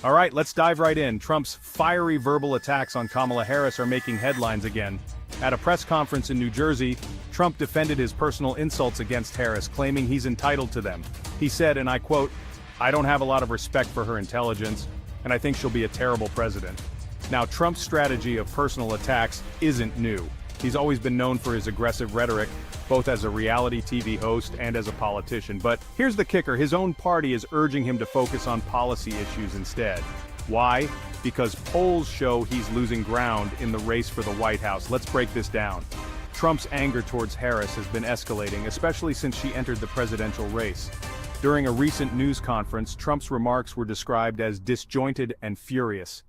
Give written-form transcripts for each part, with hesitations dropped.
All right, let's dive right in. Trump's fiery verbal attacks on Kamala Harris are making headlines again. At a press conference in New Jersey, Trump defended his personal insults against Harris, claiming he's entitled to them. He said, and I quote, "I don't have a lot of respect for her intelligence, and I think she'll be a terrible president." Now, Trump's strategy of personal attacks isn't new. He's always been known for his aggressive rhetoric, both as a reality TV host and as a politician. But here's the kicker, his own party is urging him to focus on policy issues instead. Why? Because polls show he's losing ground in the race for the White House. Let's break this down. Trump's anger towards Harris has been escalating, especially since she entered the presidential race. During a recent news conference, Trump's remarks were described as disjointed and furious.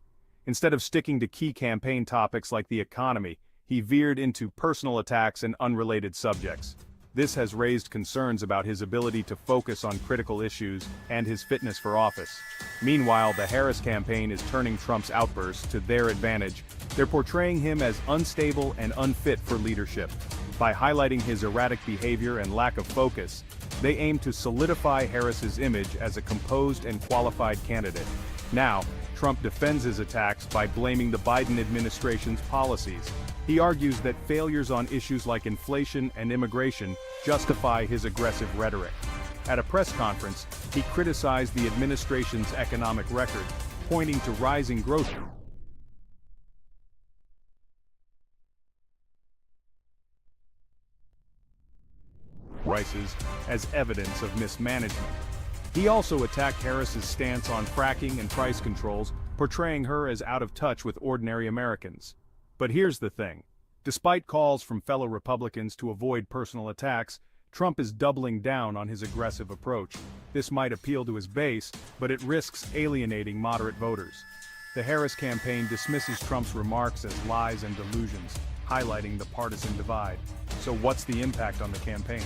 Instead of sticking to key campaign topics like the economy, he veered into personal attacks and unrelated subjects. This has raised concerns about his ability to focus on critical issues and his fitness for office. Meanwhile, the Harris campaign is turning Trump's outbursts to their advantage. They're portraying him as unstable and unfit for leadership. By highlighting his erratic behavior and lack of focus, they aim to solidify Harris's image as a composed and qualified candidate. Now, Trump defends his attacks by blaming the Biden administration's policies. He argues that failures on issues like inflation and immigration justify his aggressive rhetoric. At a press conference, he criticized the administration's economic record, pointing to rising growth prices as evidence of mismanagement. He also attacked Harris's stance on fracking and price controls, portraying her as out of touch with ordinary Americans. But here's the thing. Despite calls from fellow Republicans to avoid personal attacks, Trump is doubling down on his aggressive approach. This might appeal to his base, but it risks alienating moderate voters. The Harris campaign dismisses Trump's remarks as lies and delusions, highlighting the partisan divide. So what's the impact on the campaign?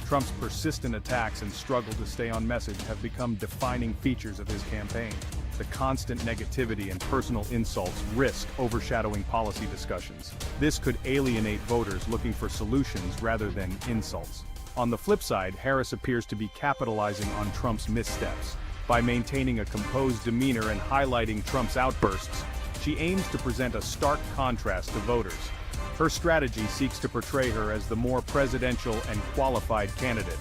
Trump's persistent attacks and struggle to stay on message have become defining features of his campaign. The constant negativity and personal insults risk overshadowing policy discussions. This could alienate voters looking for solutions rather than insults. On the flip side, Harris appears to be capitalizing on Trump's missteps. By maintaining a composed demeanor and highlighting Trump's outbursts, she aims to present a stark contrast to voters. Her strategy seeks to portray her as the more presidential and qualified candidate.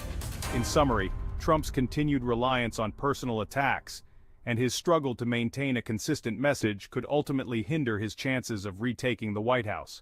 In summary, Trump's continued reliance on personal attacks and his struggle to maintain a consistent message could ultimately hinder his chances of retaking the White House.